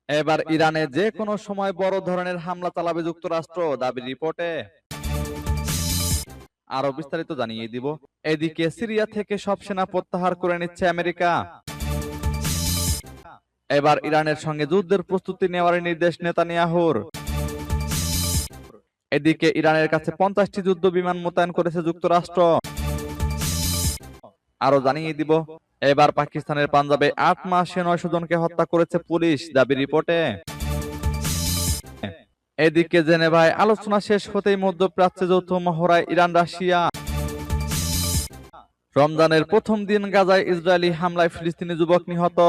এবার ইরানে যে কোনো সময় বড় ধরনের হামলা চালাবে যুক্তরাষ্ট্র, দাবি রিপোর্টে। আরো বিস্তারিত জানিয়ে দিব। এদিকে সিরিয়া থেকে সব সেনা প্রত্যাহার করে নিচ্ছে আমেরিকা। এবার ইরানের সঙ্গে যুদ্ধের প্রস্তুতি নেওয়ার নির্দেশ নেতানিয়াহুর। এদিকে ইরানের কাছে 50টি যুদ্ধ বিমান মোতায়েন করেছে যুক্তরাষ্ট্র। আরো জানিয়ে দিব। এবার পাকিস্তানের পাঞ্জাবে 8 মাসে 900 জনকে হত্যা করেছে পুলিশ, দাবি রিপোর্টে। এদিকে জেনেভায় আলোচনা শেষ হতেই মধ্যপ্রাচ্যে যৌথ মহড়ায় ইরান রাশিয়া। রমজানের প্রথম দিন গাজায় ইসরায়েলি হামলায় ফিলিস্তিনি যুবক নিহত।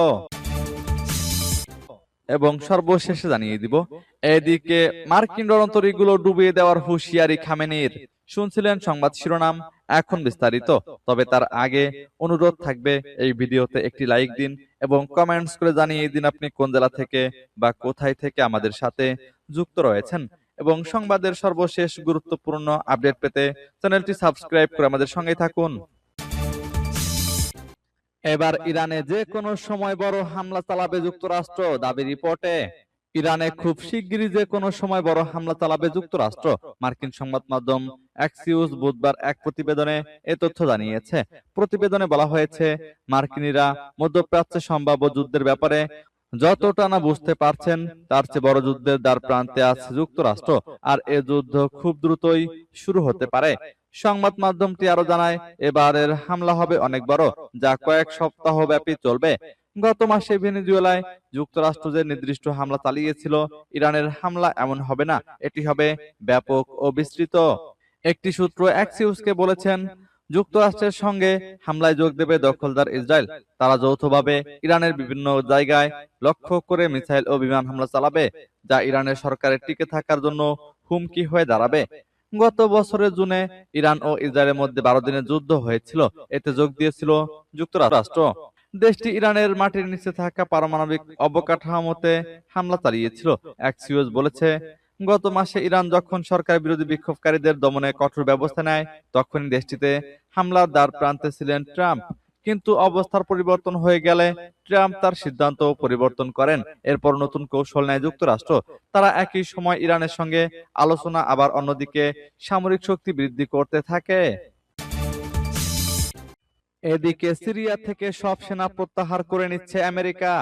এবং সর্বশেষে জানিয়ে দিব। এদিকে মার্কিন রণতরীগুলো ডুবিয়ে দেওয়ার হুঁশিয়ারি খামেনির। শুনছিলেন সংবাদ শিরোনাম, এখন বিস্তারিত। তবে তার আগে অনুরোধ থাকবে, এই ভিডিওতে একটি লাইক দিন এবং কমেন্টস করে জানিয়ে দিন আপনি কোন জেলা থেকে বা কোথায় থেকে আমাদের সাথে যুক্ত রয়েছেন। এবং সংবাদের সর্বশেষ গুরুত্বপূর্ণ আপডেট পেতে চ্যানেলটি সাবস্ক্রাইব করে আমাদের সঙ্গেই থাকুন। এবার ইরানে যে কোনো সময় বড় হামলা চালাবে যুক্তরাষ্ট্র, দাবি রিপোর্টে। ইরানে খুব শিগগিরই যে কোনো সময় বড় হামলা চালাবে যুক্তরাষ্ট্র, মার্কিন সংবাদ মাধ্যম অ্যাক্সিওস বুধবার এক প্রতিবেদনে এ তথ্য জানিয়েছে। প্রতিবেদনে বলা হয়েছে, মার্কিনিরা মধ্যপ্রাচ্যে সম্ভাব্য যুদ্ধের ব্যাপারে যতটা না বুঝতে পারছেন, তার চেয়ে বড় যুদ্ধের দ্বার প্রান্তে আছে যুক্তরাষ্ট্র, আর এ যুদ্ধ খুব দ্রুতই শুরু হতে পারে। সংবাদ মাধ্যমটি আরো জানায়, এবারের হামলা হবে অনেক বড়, যা কয়েক সপ্তাহ ব্যাপী চলবে। গত মাসে ভেনেজুয়েলায় যুক্তরাষ্ট্র যে নির্দিষ্ট হামলা চালিয়েছিল, ইরানের হামলা এমন হবে না, এটি হবে ব্যাপক ও বিস্তৃত। একটি সূত্র অ্যাক্সিওসকে বলেছেন, যুক্তরাষ্ট্রের সঙ্গে হামলায় যোগ দেবে দখলদার ইসরায়েল। তারা যৌথভাবে ইরানের বিভিন্ন জায়গায় লক্ষ্য করে মিসাইল ও বিমান হামলা চালাবে, যা ইরানের সরকারের টিকে থাকার জন্য হুমকি হয়ে দাঁড়াবে। গত বছরের জুনে ইরান ও ইসরায়েলের মধ্যে 12 দিনের যুদ্ধ হয়েছিল। এতে যোগ দিয়েছিল যুক্তরাষ্ট্র। দেশটি ইরানের মাটির নিচে থাকা পারমাণবিক অবকাঠামোতে হামলা চালিয়েছিল। অ্যাক্সিওস বলেছে, গত মাসে ইরান যখন সরকার বিরোধী বিক্ষোভকারীদের দমনে কঠোর ব্যবস্থা নেয়, তখনই দেশটিতে হামলার দ্বার প্রান্তে ছিলেন ট্রাম্প। কিন্তু অবস্থার পরিবর্তন হয়ে গেলে ট্রাম্প তার সিদ্ধান্ত পরিবর্তন করেন। এরপর নতুন কৌশল নেয় যুক্তরাষ্ট্র। তারা একই সময় ইরানের সঙ্গে আলোচনা, আবার অন্যদিকে সামরিক শক্তি বৃদ্ধি করতে থাকে। এদিকে সিরিয়া থেকে সব সেনা প্রত্যাহার করে নিচ্ছে আমেরিকা।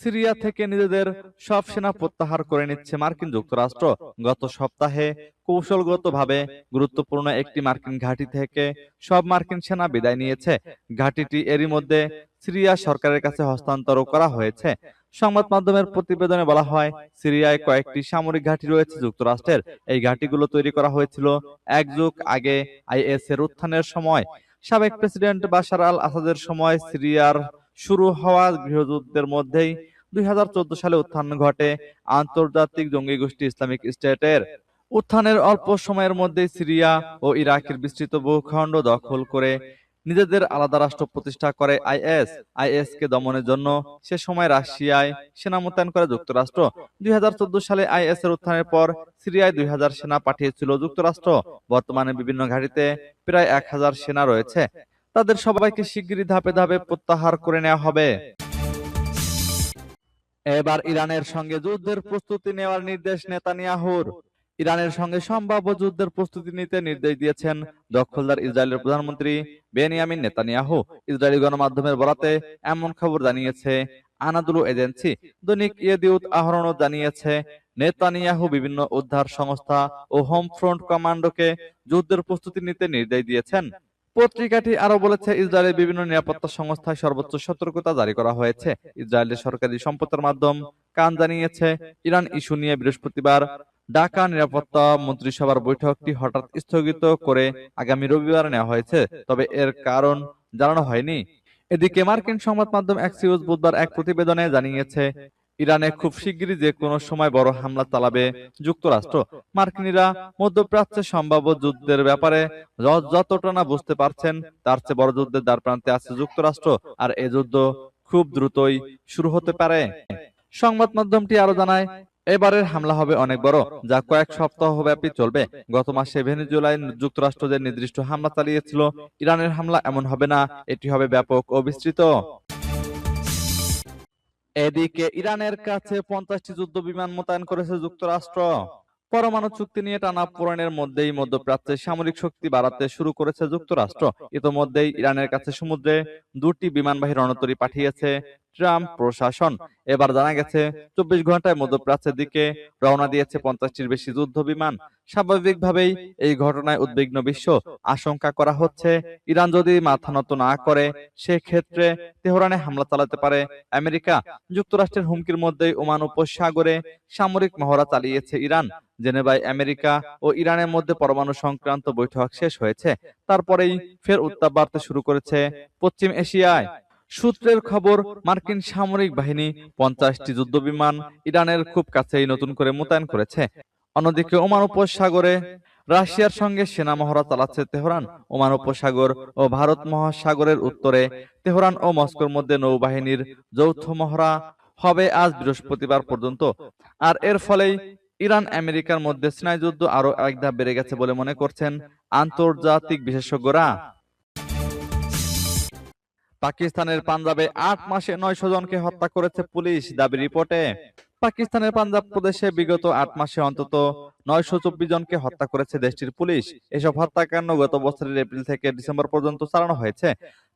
সিরিয়া থেকে নিজেদের সব সেনা প্রত্যাহার করে নিচ্ছে মার্কিন যুক্তরাষ্ট্র। গত সপ্তাহে কৌশলগতভাবে গুরুত্বপূর্ণ একটি মার্কিন ঘাঁটি থেকে সব মার্কিন সেনা বিদায় নিয়েছে। ঘাঁটিটি এরই মধ্যে সিরিয়া সরকারের কাছে হস্তান্তর করা হয়েছে। সংবাদ মাধ্যমের প্রতিবেদনে বলা হয়, সিরিয়ায় কয়েকটি সামরিক ঘাঁটি রয়েছে যুক্তরাষ্ট্রের। এই ঘাঁটিগুলো তৈরি করা হয়েছিল এক যুগ আগে আইএস এর উত্থানের সময়। সাবেক প্রেসিডেন্ট বাশার আল আসাদের সময় সিরিয়ার শুরু হওয়া গৃহযুদ্ধের মধ্যেই 2014 সালে উত্থান ঘটে আন্তর্জাতিক জঙ্গি গোষ্ঠী ইসলামিক স্টেটের। উত্থানের অল্প সময়ের মধ্যেই সিরিয়া ও ইরাকের বিস্তৃত ভূখণ্ড দখল করে নিজেদের আলাদা রাষ্ট্র প্রতিষ্ঠা করে আইএস। আইএস কে দমনের জন্য সে সময় রাশিয়ায় সেনা মোতায়েন করে যুক্তরাষ্ট্র। 2014 সালে আইএস এর উত্থানের পর সিরিয়ায় 2000 সেনা পাঠিয়েছিল যুক্তরাষ্ট্র। বর্তমানে বিভিন্ন ঘাঁটিতে প্রায় 1000 সেনা রয়েছে। তাদের সবাইকে শিগগিরই ধাপে ধাপে প্রত্যাহার করে নেওয়া হবে। এবার ইরানের সঙ্গে যুদ্ধের প্রস্তুতি নেওয়ার নির্দেশ নেতানিয়াহুর। ইরানের সঙ্গে সম্ভাব্য যুদ্ধের প্রস্তুতি নিতে নির্দেশ দিয়েছেন দখলদার ইসরায়েলের প্রধানমন্ত্রী বেনিয়ামিন নেতানিয়াহু। ইসরায়েলি গণমাধ্যমের বরাতে এমন খবর জানিয়েছে আনাদুলু এজেন্সি। দৈনিক ইয়েদিউত আহরণও জানিয়েছে, নেতানিয়াহু বিভিন্ন উদ্ধার সংস্থা ও হোম ফ্রন্ট কমান্ডোকে যুদ্ধের প্রস্তুতি নিতে নির্দেশ দিয়েছেন। পত্রিকাটি আরো বলেছে, ইসরায়েলের বিভিন্ন নিরাপত্তা সংস্থায় সর্বোচ্চ সতর্কতা জারি করা হয়েছে। ইসরায়েলের সরকারি সম্প্রচার মাধ্যম কান জানিয়েছে, ইরান ইস্যু নিয়ে বৃহস্পতিবার ঢাকা নিরাপত্তা মন্ত্রিসভার বৈঠকটি হঠাৎ স্থগিত করে আগামী রবিবার নেওয়া হয়েছে, তবে এর কারণ জানানো হয়নি। এদিকে মার্কিন সংবাদ মাধ্যম অ্যাক্সিওস বুধবার এক প্রতিবেদনে জানিয়েছে, ইরানে খুব শিগগিরই যে কোনো সময় বড় হামলা চালাবে যুক্তরাষ্ট্র। মার্কিনিরা মধ্যপ্রাচ্যে সম্ভাব্য যুদ্ধের ব্যাপারে যতটা না বুঝতে পারছেন, তার চেয়ে বড় যুদ্ধের দ্বার প্রান্তে আছে যুক্তরাষ্ট্র, আর এ যুদ্ধ খুব দ্রুতই শুরু হতে পারে। সংবাদ মাধ্যমটি আরো জানায়, এবারের হামলা হবে অনেক বড়, যা কয়েক সপ্তাহ ব্যাপী চলবে। গত মাসে ভেনেজুয়েলায় যুক্তরাষ্ট্র যে নির্দিষ্ট হামলা চালিয়েছিল, ইরানের হামলা এমন হবে না, এটি হবে ব্যাপক ও বিস্তৃত। এদিকে ইরানের কাছে 50টি যুদ্ধ বিমান মোতায়েন করেছে যুক্তরাষ্ট্র। পরমাণু চুক্তি নিয়ে টানাপোড়েনের মধ্যেই মধ্যপ্রাচ্যে সামরিক শক্তি বাড়াতে শুরু করেছে যুক্তরাষ্ট্র। ইতোমধ্যেই ইরানের কাছে সমুদ্রে 2টি বিমানবাহী রণতরী পাঠিয়েছে ট্রাম্প প্রশাসন। এবার জানা গেছে 24 ঘন্টায় মধ্যপ্রাচ্যের দিকে রওনা দিয়েছে 50টির বেশি যুদ্ধ বিমান। স্বাভাবিকভাবেই এই ঘটনায় উদ্বিগ্ন বিশ্ব। আশঙ্কা করা হচ্ছে ইরান যদি মাথা নত না করে সেক্ষেত্রে তেহরানে হামলা চালাতে পারে আমেরিকা। যুক্তরাষ্ট্রের হুমকির মধ্যেই ওমান উপসাগরে সামরিক মহড়া চালিয়েছে ইরান। জেনেভায় আমেরিকা ও ইরানের মধ্যে পরমাণু সংক্রান্ত বৈঠক শেষ হয়েছে। তারপরেই ফের উত্তাপ বাড়তে শুরু করেছে পশ্চিম এশিয়ায়। সূত্রের খবর, মার্কিন সামরিক বাহিনী 50টি যুদ্ধবিমান ইরানের খুব কাছেই নতুন করে মোতায়েন করেছে। অন্যদিকে ওমান উপসাগরে রাশিয়ার সঙ্গে সেনা মহড়া চালাচ্ছে তেহরান। ওমান উপসাগর ও ভারত মহাসাগরের উত্তরে তেহরান ও মস্কোর মধ্যে নৌবাহিনীর যৌথ মহড়া হবে আজ বৃহস্পতিবার পর্যন্ত। আর এর ফলেই ইরান আমেরিকার মধ্যে স্নায়ুযুদ্ধ আরো এক ধাপ বেড়ে গেছে বলে মনে করছেন আন্তর্জাতিক বিশেষজ্ঞরা। পাকিস্তানের পাঞ্জাবে 8 মাসে 900 জনকে হত্যা করেছে পুলিশ, দাবি রিপোর্টে। পাকিস্তানের পাঞ্জাব প্রদেশে বিগত 8 মাসে অন্তত 924 জনকে হত্যা করেছে দেশটির পুলিশ। এসব হত্যাকাণ্ড গত বছরের এপ্রিল থেকে ডিসেম্বর পর্যন্ত চালানো হয়েছে।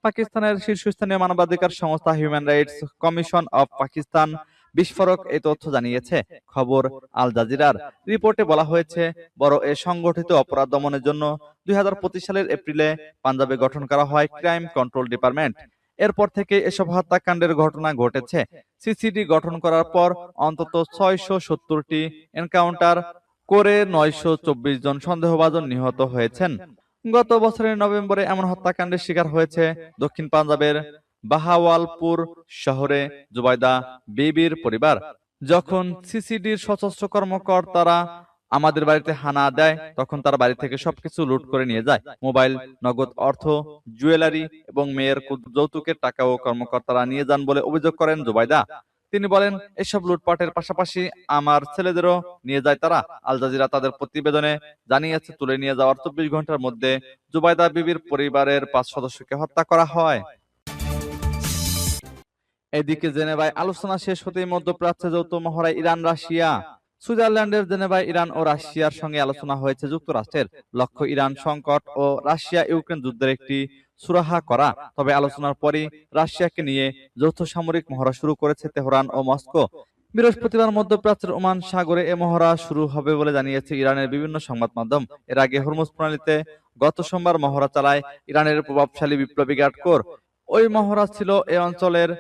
পাকিস্তানের শীর্ষস্থানীয় মানবাধিকার সংস্থা human rights commission of Pakistan বিস্ফোরক এই তথ্য জানিয়েছে। খবর আল জাজিরার। রিপোর্টে বলা হয়েছে, বড় এ সংগঠিত অপরাধ দমনের জন্য 2025 সালের এপ্রিলে পাঞ্জাবে গঠন করা হয় ক্রাইম কন্ট্রোল ডিপার্টমেন্ট। এরপর থেকে এসব হত্যাকাণ্ডের ঘটনা ঘটেছে। সিসিডি গঠন করার পর অন্তত 670টি এনকাউন্টার করে 924 জন সন্দেহভাজন নিহত হয়েছেন। গত বছরের নভেম্বরে এমন হত্যাকাণ্ডের শিকার হয়েছে দক্ষিণ পাঞ্জাবের বাহাওয়ালপুর শহরে জুবাইদা বিবির পরিবার। যখন সিসিডির সশস্ত্র কর্মকর্তারা আমাদের বাড়িতে হানা দেয়, তখন তার বাড়ি থেকে সবকিছু লুট করে নিয়ে যায়। মোবাইল, নগদ অর্থ, জুয়েলারি এবং মেয়ের যৌতুকের টাকাও কর্মকর্তারা নিয়ে যান বলে অভিযোগ করেন জুবাইদা। তিনি বলেন, এসব লুটপাটের পাশাপাশি আমার ছেলেদেরও নিয়ে যায় তারা। আল জাজিরা তাদের প্রতিবেদনে জানিয়েছে, তুলে নিয়ে যাওয়ার 24 ঘন্টার মধ্যে জুবাইদা বিবির পরিবারের 5 সদস্যকে হত্যা করা হয়। এদিকে জেনেভায় আলোচনা শেষ হতেই মধ্যপ্রাচ্যে যৌথ মহড়ায় ইরান রাশিয়া। সুইজারল্যান্ডের জেনেভায় ইরান ও রাশিয়ার সঙ্গে আলোচনা হয়েছে যুক্তরাষ্ট্রের। লক্ষ্য ইরান সংকট ও রাশিয়া ইউক্রেন যুদ্ধের একটি সুরাহা করা। তবে আলোচনার পরই রাশিয়াকে নিয়ে যৌথ সামরিক মহড়া শুরু করেছে তেহরান ও মস্কো। বৃহস্পতিবার মধ্যপ্রাচ্যের ওমান সাগরে এ মহড়া শুরু হবে বলে জানিয়েছে ইরানের বিভিন্ন সংবাদ মাধ্যম। এর আগে হরমুজ প্রণালীতে গত সোমবার মহড়া চালায় ইরানের প্রভাবশালী বিপ্লবী গার্ড কোর। ওই মহড়া ছিল এ অঞ্চলের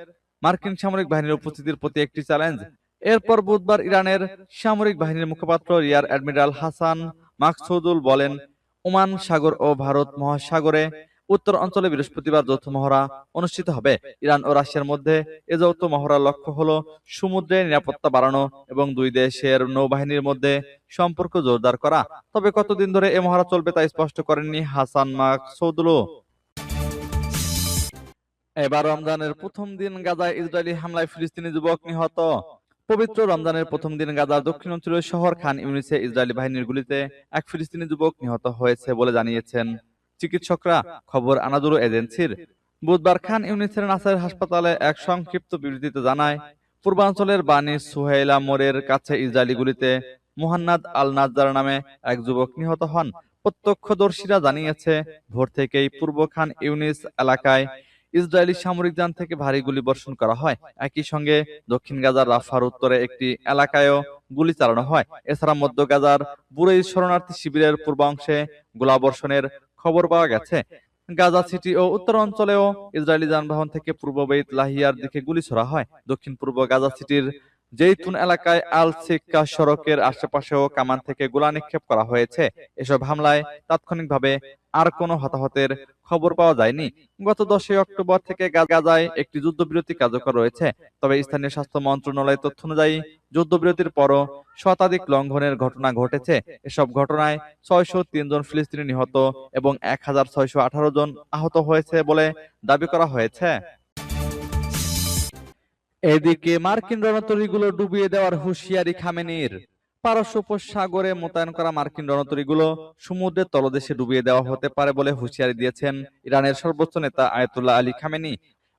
মার্কিন সামরিক বাহিনীর উপস্থিতির প্রতি একটি চ্যালেঞ্জ। এরপর বুধবার ইরানের সামরিক বাহিনীর মুখপাত্র রিয়ার অ্যাডমিরাল হাসান মাকসুদুল বলেন, ওমান সাগর ও ভারত মহাসাগরে উত্তর অঞ্চলে বৃহস্পতিবার যৌথ মহড়া অনুষ্ঠিত হবে। ইরান ও রাশিয়ার মধ্যে এ যৌথ মহড়ার লক্ষ্য হলো সমুদ্রে নিরাপত্তা বাড়ানো এবং দুই দেশের নৌবাহিনীর মধ্যে সম্পর্ক জোরদার করা। তবে কতদিন ধরে এ মহড়া চলবে তা স্পষ্ট করেননি হাসান মাকসুদুল। এবার রমজানের প্রথম দিন গাজায় ইসরায়েলি হামলায় ফিলিস্তিনি যুবক নিহত। পবিত্র রমজানের প্রথম দিন গাজার দক্ষিণাঞ্চলীয় শহর খান ইউনিসে ইসরায়েলি বাহিনীর গুলিতে এক ফিলিস্তিনি যুবক নিহত হয়েছে বলে জানিয়েছেন চিকিৎসকরা। খবর আনাদুলু এজেন্সির। বুধবার খান ইউনিসের নাসের হাসপাতালে এক সংক্ষিপ্ত বিবৃতিতে জানায়, পূর্বাঞ্চলের বানি সুহেইলা মোড়ের কাছে ইসরায়েলি গুলিতে মুহান্নাদ আল নাজ্জার নামে এক যুবক নিহত হন। প্রত্যক্ষদর্শীরা জানিয়েছে, ভোর থেকেই পূর্ব খান ইউনিস এলাকায় ইসরায়েলি সামরিক যান থেকে ভারী গুলি বর্ষণ করা হয়। একই সঙ্গে দক্ষিণ গাজার রাফার উত্তরে একটি এলাকায়ও গুলি চালানো হয়। এছাড়া মধ্য গাজার বুরেই শরণার্থী শিবিরের পূর্বাংশে গোলাবর্ষণের খবর পাওয়া গেছে। গাজা সিটি ও উত্তর অঞ্চলেও ইসরায়েলি যানবাহন থেকে পূর্ব বেইত লাহিয়ার দিকে গুলি ছোড়া হয়। দক্ষিণ পূর্ব গাজা সিটির জেইতুন এলাকায় আল সিক্কা সড়কের আশেপাশেও কামান থেকে গোলা নিক্ষেপ করা হয়েছে। এসব হামলায় তাৎক্ষণিকভাবে আর কোনো হতাহতের খবর পাওয়া যায়নি। গত 10 অক্টোবর থেকে গাজায় একটি যুদ্ধবিরতি কার্যকর রয়েছে। তবে স্থানীয় স্বাস্থ্য মন্ত্রণালয়ের তথ্য অনুযায়ী যুদ্ধবিরতির পরও শতাধিক লঙ্ঘনের ঘটনা ঘটেছে। এসব ঘটনায় 603 জন ফিলিস্তিনি নিহত এবং 1618 জন আহত হয়েছে বলে দাবি করা হয়েছে। এদিকে মার্কিন রণতরীগুলো ডুবিয়ে দেওয়ার হুঁশিয়ারি খামেনির। পারস্য উপসাগরে মোতায়েন করা মার্কিন রণতরীগুলো সমুদ্রের তলদেশে ডুবিয়ে দেওয়া হতে পারে বলে হুঁশিয়ারি দিয়েছেন ইরানের সর্বোচ্চ নেতা আয়াতুল্লাহ আলী খামেনি।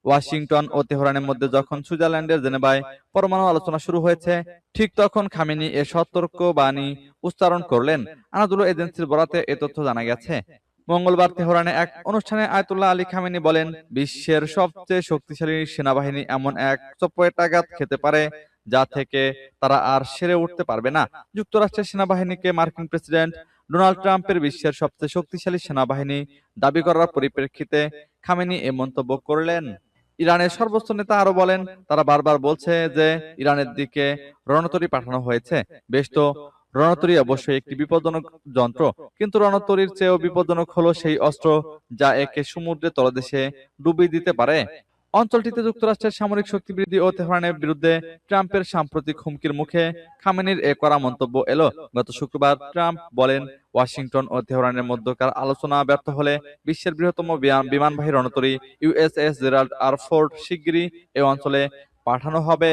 ওয়াশিংটন ও তেহরানের মধ্যে যখন সুইজারল্যান্ডের জেনেভায় পরমাণু আলোচনা শুরু হয়েছে, ঠিক তখন খামেনি এ সতর্কবাণী উচ্চারণ করলেন। আনাদুলু এজেন্সির বরাতে এ তথ্য জানা গেছে। মঙ্গলবার তেহরানে এক অনুষ্ঠানে আয়াতুল্লাহ আলী খামেনি বলেন, বিশ্বের সবচেয়ে শক্তিশালী সেনাবাহিনী এমন এক চপেটাঘাত খেতে পারে যা থেকে তারা আর সেরে উঠতে পারবে না। যুক্তরাষ্ট্রের সেনাবাহিনীকে মার্কিন প্রেসিডেন্ট ডোনাল্ড ট্রাম্পের বিশ্বের সবচেয়ে শক্তিশালী সেনাবাহিনী দাবি করার পরিপ্রেক্ষিতে খামেনি এ মন্তব্য করলেন। ইরানের সর্বোচ্চ নেতা আরো বলেন, তারা বারবার বলছে যে ইরানের দিকে রণতরী পাঠানো হয়েছে। বেশ তো, রণতরী অবশ্যই একটি বিপজ্জনক যন্ত্র, কিন্তু রণতরীর চেয়েও বিপজ্জনক হলো সেই অস্ত্র যা একে সমুদ্রের তলদেশে ডুবিয়ে দিতে পারে। অঞ্চলটিতে যুক্তরাষ্ট্রের সামরিক শক্তি বৃদ্ধি ও তেহরানের বিরুদ্ধে ট্রাম্পের সাম্প্রতিক হুমকির মুখে খামেনির এ কড়া মন্তব্য এলো। গত শুক্রবার ট্রাম্প বলেন, ওয়াশিংটন ও তেহরানের মধ্যকার আলোচনা ব্যর্থ হলে বিশ্বের বৃহত্তম বিমানবাহী রণতরী ইউএসএস জেরাল্ড আর ফোর্ড শিগগিরই এ অঞ্চলে পাঠানো হবে।